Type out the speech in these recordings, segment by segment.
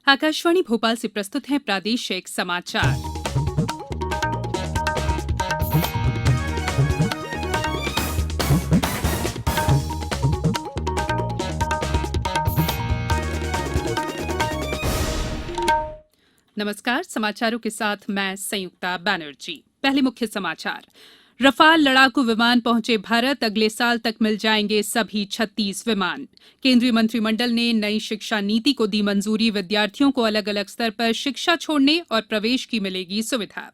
आकाशवाणी भोपाल से प्रस्तुत हैं प्रादेशिक समाचार। नमस्कार, समाचारों के साथ मैं संयुक्ता बैनर्जी। पहले मुख्य समाचार। रफाल लड़ाकू विमान पहुंचे भारत, अगले साल तक मिल जाएंगे सभी 36 विमान। केंद्रीय मंत्रिमंडल ने नई शिक्षा नीति को दी मंजूरी, विद्यार्थियों को अलग अलग स्तर पर शिक्षा छोड़ने और प्रवेश की मिलेगी सुविधा।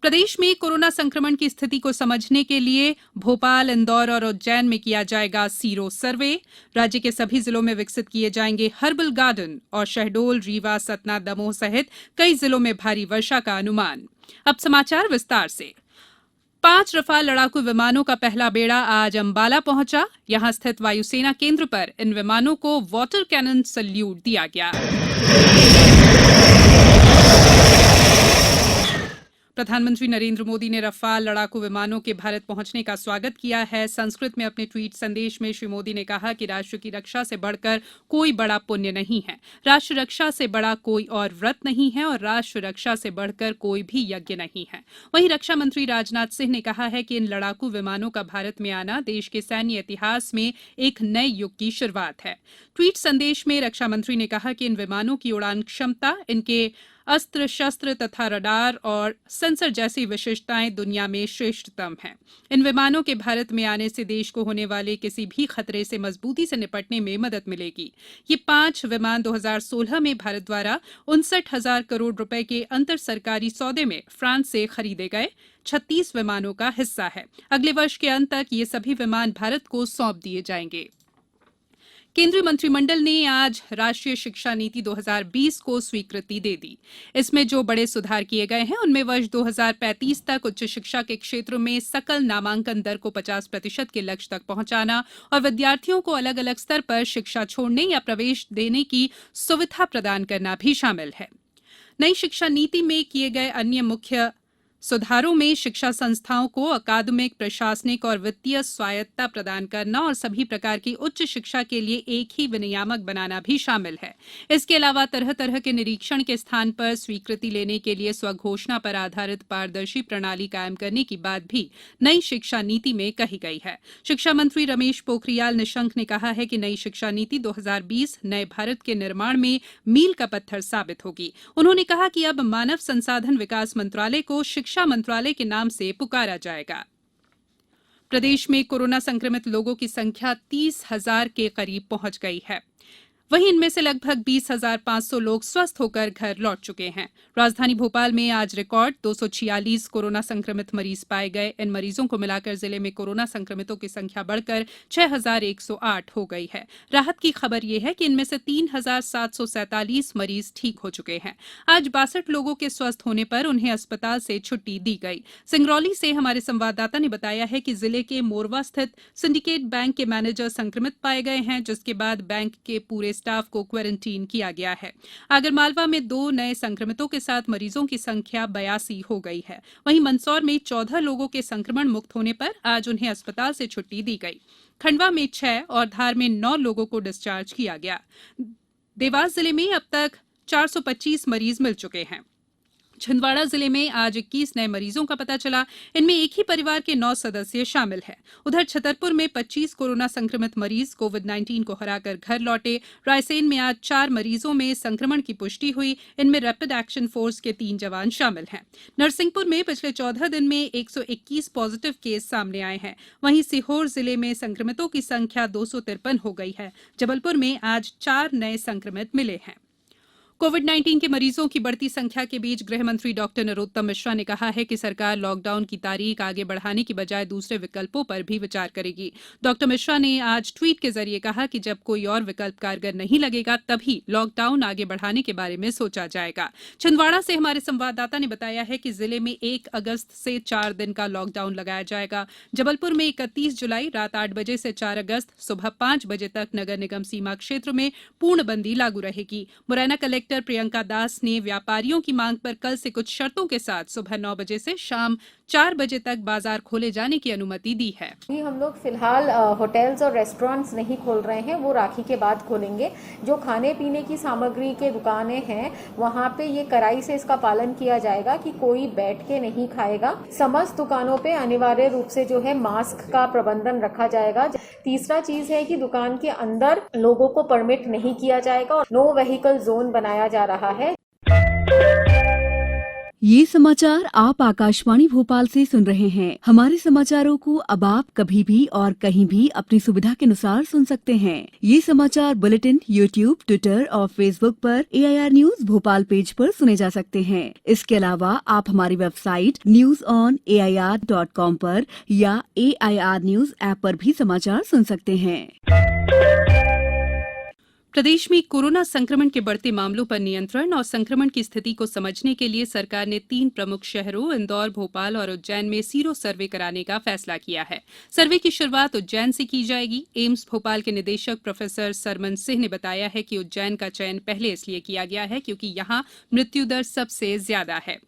प्रदेश में कोरोना संक्रमण की स्थिति को समझने के लिए भोपाल, इंदौर और उज्जैन में किया जाएगा सीरो सर्वे। राज्य के सभी जिलों में विकसित किए जाएंगे हर्बल गार्डन और शहडोल, रीवा, सतना, दमोह सहित कई जिलों में भारी वर्षा का अनुमान। अब समाचार विस्तार से। 5 रफाल लड़ाकू विमानों का पहला बेड़ा आज अंबाला पहुंचा। यहां स्थित वायुसेना केंद्र पर इन विमानों को वाटर कैनन सैल्यूट दिया गया। प्रधानमंत्री नरेंद्र मोदी ने रफाल लड़ाकू विमानों के भारत पहुंचने का स्वागत किया है। संस्कृत में अपने ट्वीट संदेश में श्री मोदी ने कहा कि राष्ट्र की रक्षा से बढ़कर कोई बड़ा पुण्य नहीं है, राष्ट्र रक्षा से बड़ा कोई और व्रत नहीं है और राष्ट्र रक्षा से बढ़कर कोई भी यज्ञ नहीं है। वहीं रक्षा मंत्री राजनाथ सिंह ने कहा है कि इन लड़ाकू विमानों का भारत में आना देश के सैन्य इतिहास में एक नए युग की शुरुआत है। ट्वीट संदेश में रक्षा मंत्री ने कहा कि इन विमानों की उड़ान क्षमता, इनके अस्त्र शस्त्र तथा रडार और सेंसर जैसी विशेषताएं दुनिया में श्रेष्ठतम हैं। इन विमानों के भारत में आने से देश को होने वाले किसी भी खतरे से मजबूती से निपटने में मदद मिलेगी। ये 5 विमान 2016 में भारत द्वारा 59,000 करोड़ रुपए के अंतर सरकारी सौदे में फ्रांस से खरीदे गए 36 विमानों का हिस्सा है। अगले वर्ष के अंत तक ये सभी विमान भारत को सौंप दिए जाएंगे। केंद्रीय मंत्रिमंडल ने आज राष्ट्रीय शिक्षा नीति 2020 को स्वीकृति दे दी। इसमें जो बड़े सुधार किए गए हैं उनमें वर्ष 2035 तक उच्च शिक्षा के क्षेत्र में सकल नामांकन दर को 50% के लक्ष्य तक पहुंचाना और विद्यार्थियों को अलग अलग स्तर पर शिक्षा छोड़ने या प्रवेश देने की सुविधा प्रदान करना भी शामिल है। नई शिक्षा नीति में किए गए अन्य मुख्य सुधारों में शिक्षा संस्थाओं को अकादमिक, प्रशासनिक और वित्तीय स्वायत्तता प्रदान करना और सभी प्रकार की उच्च शिक्षा के लिए एक ही विनियामक बनाना भी शामिल है। इसके अलावा तरह तरह के निरीक्षण के स्थान पर स्वीकृति लेने के लिए स्वघोषणा पर आधारित पारदर्शी प्रणाली कायम करने की बात भी नई शिक्षा नीति में कही गई है। शिक्षा मंत्री रमेश पोखरियाल निशंक ने कहा है कि नई शिक्षा नीति 2020 नए भारत के निर्माण में मील का पत्थर साबित होगी। उन्होंने कहा कि अब मानव संसाधन विकास मंत्रालय को शिक्षा मंत्रालय के नाम से पुकारा जाएगा। प्रदेश में कोरोना संक्रमित लोगों की संख्या 30,000 के करीब पहुंच गई है। वहीं इनमें से लगभग 20,500 लोग स्वस्थ होकर घर लौट चुके हैं। राजधानी भोपाल में आज रिकॉर्ड 246 कोरोना संक्रमित मरीज पाए गए। इन मरीजों को मिलाकर जिले में कोरोना संक्रमितों की संख्या बढ़कर 6,108 हो गई है। राहत की खबर यह है कि इनमें से 3,747 मरीज ठीक हो चुके हैं। आज 62 लोगों के स्वस्थ होने पर उन्हें अस्पताल से छुट्टी दी गई। सिंगरौली से हमारे संवाददाता ने बताया है कि जिले के मोरवा स्थित सिंडिकेट बैंक के मैनेजर संक्रमित पाए गए हैं, जिसके बाद बैंक के पूरे स्टाफ को क्वारंटीन किया गया है। आगरमालवा में 2 नए संक्रमितों के साथ मरीजों की संख्या 82 हो गई है। वहीं मंदसौर में 14 लोगों के संक्रमण मुक्त होने पर आज उन्हें अस्पताल से छुट्टी दी गई। खंडवा में 6 और धार में 9 लोगों को डिस्चार्ज किया गया। देवास जिले में अब तक 425 मरीज मिल चुके हैं। छिंदवाड़ा जिले में आज 21 नए मरीजों का पता चला। इनमें एक ही परिवार के 9 सदस्य शामिल हैं। उधर छतरपुर में 25 कोरोना संक्रमित मरीज कोविड-19 को हराकर घर लौटे। रायसेन में आज 4 मरीजों में संक्रमण की पुष्टि हुई। इनमें रैपिड एक्शन फोर्स के 3 जवान शामिल हैं। नरसिंहपुर में पिछले 14 दिन में 121 पॉजिटिव केस सामने आए हैं। वहीं सीहोर जिले में संक्रमितों की संख्या 253 हो गई है। जबलपुर में आज 4 नए संक्रमित मिले हैं। कोविड-19 के मरीजों की बढ़ती संख्या के बीच गृह मंत्री डॉक्टर नरोत्तम मिश्रा ने कहा है कि सरकार लॉकडाउन की तारीख आगे बढ़ाने की बजाय दूसरे विकल्पों पर भी विचार करेगी। डॉक्टर मिश्रा ने आज ट्वीट के जरिए कहा कि जब कोई और विकल्प कारगर नहीं लगेगा तभी लॉकडाउन आगे बढ़ाने के बारे में सोचा जाएगा। छिंदवाड़ा से हमारे संवाददाता ने बताया है कि जिले में 1 अगस्त से 4 दिन का लॉकडाउन लगाया जाएगा। जबलपुर में 31 जुलाई रात 8 बजे से 4 अगस्त सुबह 5 बजे तक नगर निगम सीमा क्षेत्र में पूर्णबंदी लागू रहेगी। मुरैना कलेक्टर प्रियंका दास ने व्यापारियों की मांग पर कल से कुछ शर्तों के साथ सुबह 9 बजे से शाम 4 बजे तक बाजार खोले जाने की अनुमति दी है। अभी हम लोग फिलहाल होटल्स और रेस्टोरेंट्स नहीं खोल रहे हैं, वो राखी के बाद खोलेंगे। जो खाने पीने की सामग्री के दुकानें हैं वहाँ पे ये कड़ाई से इसका पालन किया जाएगा कि कोई बैठ के नहीं खाएगा। समस्त दुकानों पे अनिवार्य रूप से जो है मास्क का प्रबंधन रखा जाएगा। तीसरा चीज है कि दुकान के अंदर लोगों को परमिट नहीं किया जाएगा और नो व्हीकल जोन बनाया जा रहा है। ये समाचार आप आकाशवाणी भोपाल से सुन रहे हैं। हमारे समाचारों को अब आप कभी भी और कहीं भी अपनी सुविधा के अनुसार सुन सकते हैं। ये समाचार बुलेटिन यूट्यूब, ट्विटर और फेसबुक पर AIR न्यूज भोपाल पेज पर सुने जा सकते हैं। इसके अलावा आप हमारी वेबसाइट newsonair.com पर या AIR न्यूज ऐप पर भी समाचार सुन सकते हैं। प्रदेश में कोरोना संक्रमण के बढ़ते मामलों पर नियंत्रण और संक्रमण की स्थिति को समझने के लिए सरकार ने 3 प्रमुख शहरों इंदौर, भोपाल और उज्जैन में सीरो सर्वे कराने का फैसला किया है। सर्वे की शुरुआत उज्जैन से की जाएगी। एम्स भोपाल के निदेशक प्रोफेसर सरमन सिंह ने बताया है कि उज्जैन का चयन पहले इसलिए किया गया है क्योंकि यहां मृत्यु दर सबसे ज्यादा है।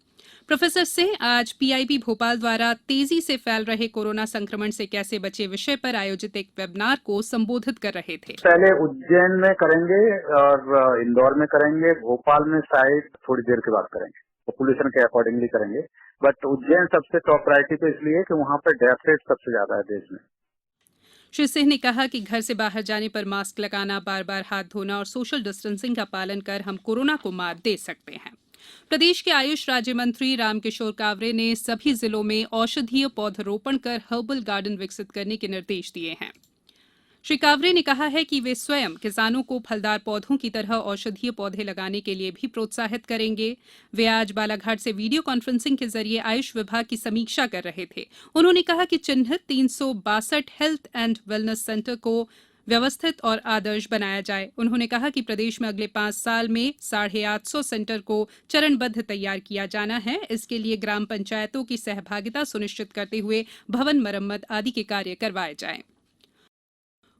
प्रोफेसर सिंह आज PIB भोपाल द्वारा तेजी से फैल रहे कोरोना संक्रमण से कैसे बचे विषय पर आयोजित एक वेबिनार को संबोधित कर रहे थे। पहले उज्जैन में करेंगे और इंदौर में करेंगे, भोपाल में शायद थोड़ी देर के बाद करेंगे, पॉपुलेशन के अकॉर्डिंगली करेंगे। बट उज्जैन सबसे टॉप प्रायोरिटी पे इसलिए है कि वहाँ पर डेथ रेट सबसे ज्यादा है देश में। श्री सिंह ने कहा कि घर से बाहर जाने पर मास्क लगाना, बार बार हाथ धोना और सोशल डिस्टेंसिंग का पालन कर हम कोरोना को मात दे सकते हैं। प्रदेश के आयुष राज्य मंत्री रामकिशोर कावरे ने सभी जिलों में औषधीय पौधरोपण कर हर्बल गार्डन विकसित करने के निर्देश दिए हैं। श्री कावरे ने कहा है कि वे स्वयं किसानों को फलदार पौधों की तरह औषधीय पौधे लगाने के लिए भी प्रोत्साहित करेंगे। वे आज बालाघाट से वीडियो कॉन्फ्रेंसिंग के जरिए आयुष विभाग की समीक्षा कर रहे थे। उन्होंने कहा कि चिन्हित 362 हेल्थ एंड वेलनेस सेंटर को व्यवस्थित और आदर्श बनाया जाए। उन्होंने कहा कि प्रदेश में अगले 5 साल में 850 सेंटर को चरणबद्ध तैयार किया जाना है। इसके लिए ग्राम पंचायतों की सहभागिता सुनिश्चित करते हुए भवन मरम्मत आदि के कार्य करवाए जाएं।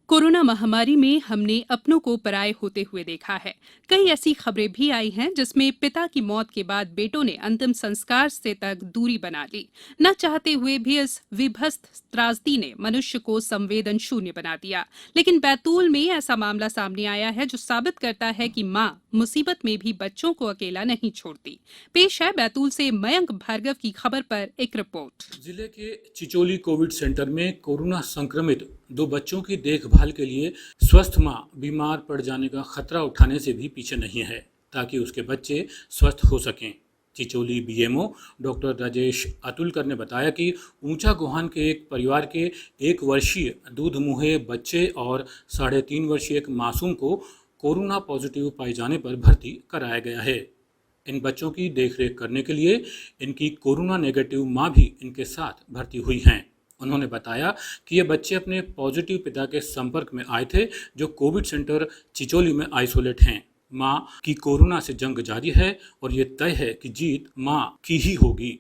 कोरोना महामारी में हमने अपनों को पराये होते हुए देखा है। कई ऐसी खबरें भी आई हैं जिसमें पिता की मौत के बाद बेटों ने अंतिम संस्कार से तक दूरी बना ली। न चाहते हुए भी इस विभत्स त्रासदी ने मनुष्य को संवेदन शून्य बना दिया। लेकिन बैतूल में ऐसा मामला सामने आया है जो साबित करता है कि माँ मुसीबत में भी बच्चों को अकेला नहीं छोड़ती। पेश है बैतूल से मयंक भार्गव की खबर पर एक रिपोर्ट। जिले के चिचोली कोविड सेंटर में कोरोना संक्रमित 2 बच्चों की देखभाल के लिए स्वस्थ मां बीमार पड़ जाने का खतरा उठाने से भी पीछे नहीं है ताकि उसके बच्चे स्वस्थ हो सकें। चिचोली BMO डॉक्टर राजेश अतुलकर ने बताया कि ऊंचा गोहान के एक परिवार के 1 वर्षीय दूध मुहे बच्चे और 3.5 वर्षीय एक मासूम को कोरोना पॉजिटिव पाए जाने पर भर्ती कराया गया है। इन बच्चों की देखरेख करने के लिए इनकी कोरोना नेगेटिव मां भी इनके साथ भर्ती हुई हैं। उन्होंने बताया कि ये बच्चे अपने पॉजिटिव पिता के संपर्क में आए थे जो कोविड सेंटर चिचोली में आइसोलेट हैं। मां की कोरोना से जंग जारी है और ये तय है कि जीत मां की ही होगी।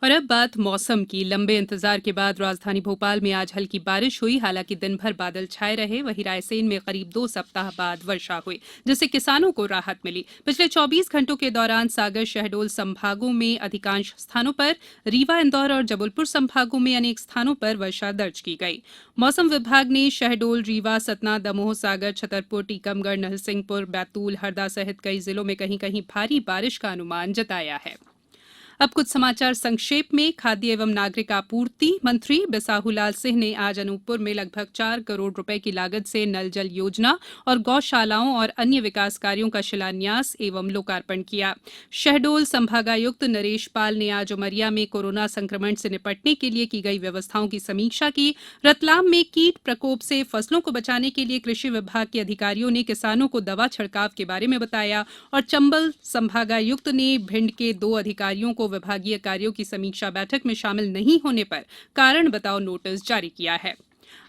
और अब बात मौसम की। लंबे इंतजार के बाद राजधानी भोपाल में आज हल्की बारिश हुई। हालांकि दिन भर बादल छाए रहे। वहीं रायसेन में करीब 2 सप्ताह बाद वर्षा हुई जिससे किसानों को राहत मिली। पिछले 24 घंटों के दौरान सागर, शहडोल संभागों में अधिकांश स्थानों पर, रीवा, इंदौर और जबलपुर संभागों में अनेक स्थानों पर वर्षा दर्ज की गई। मौसम विभाग ने शहडोल, रीवा, सतना, दमोह, सागर, छतरपुर, टीकमगढ़, नरसिंहपुर, बैतूल, हरदा सहित कई जिलों में कहीं कहीं भारी बारिश का अनुमान जताया है। अब कुछ समाचार संक्षेप में। खाद्य एवं नागरिक आपूर्ति मंत्री बिसाहूलाल सिंह ने आज अनूपपुर में लगभग 4 करोड़ रुपए की लागत से नल जल योजना और गौशालाओं और अन्य विकास कार्यों का शिलान्यास एवं लोकार्पण किया। शहडोल संभागायुक्त नरेश पाल ने आज उमरिया में कोरोना संक्रमण से निपटने के लिए की गई व्यवस्थाओं की समीक्षा की। रतलाम में कीट प्रकोप से फसलों को बचाने के लिए कृषि विभाग के अधिकारियों ने किसानों को दवा छिड़काव के बारे में बताया। और चंबल संभागायुक्त ने भिंड के 2 अधिकारियों को विभागीय कार्यों की समीक्षा बैठक में शामिल नहीं होने पर कारण बताओ नोटिस जारी किया है।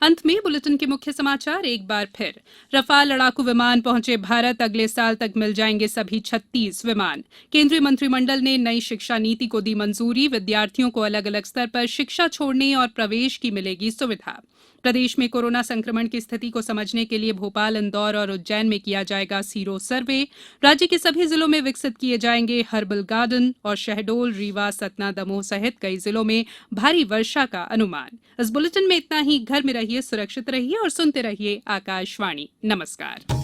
अंत में बुलेटिन के मुख्य समाचार एक बार फिर। रफाल लड़ाकू विमान पहुंचे भारत, अगले साल तक मिल जाएंगे सभी 36 विमान। केंद्रीय मंत्रिमंडल ने नई शिक्षा नीति को दी मंजूरी, विद्यार्थियों को अलग अलग स्तर पर शिक्षा छोड़ने और प्रवेश की मिलेगी सुविधा। प्रदेश में कोरोना संक्रमण की स्थिति को समझने के लिए भोपाल, इंदौर और उज्जैन में किया जाएगा सीरो सर्वे। राज्य के सभी जिलों में विकसित किए जाएंगे हर्बल गार्डन और शहडोल, रीवा, सतना, दमोह सहित कई जिलों में भारी वर्षा का अनुमान। इस बुलेटिन में इतना ही। घर में रहिए, सुरक्षित रहिए और सुनते रहिए आकाशवाणी। नमस्कार।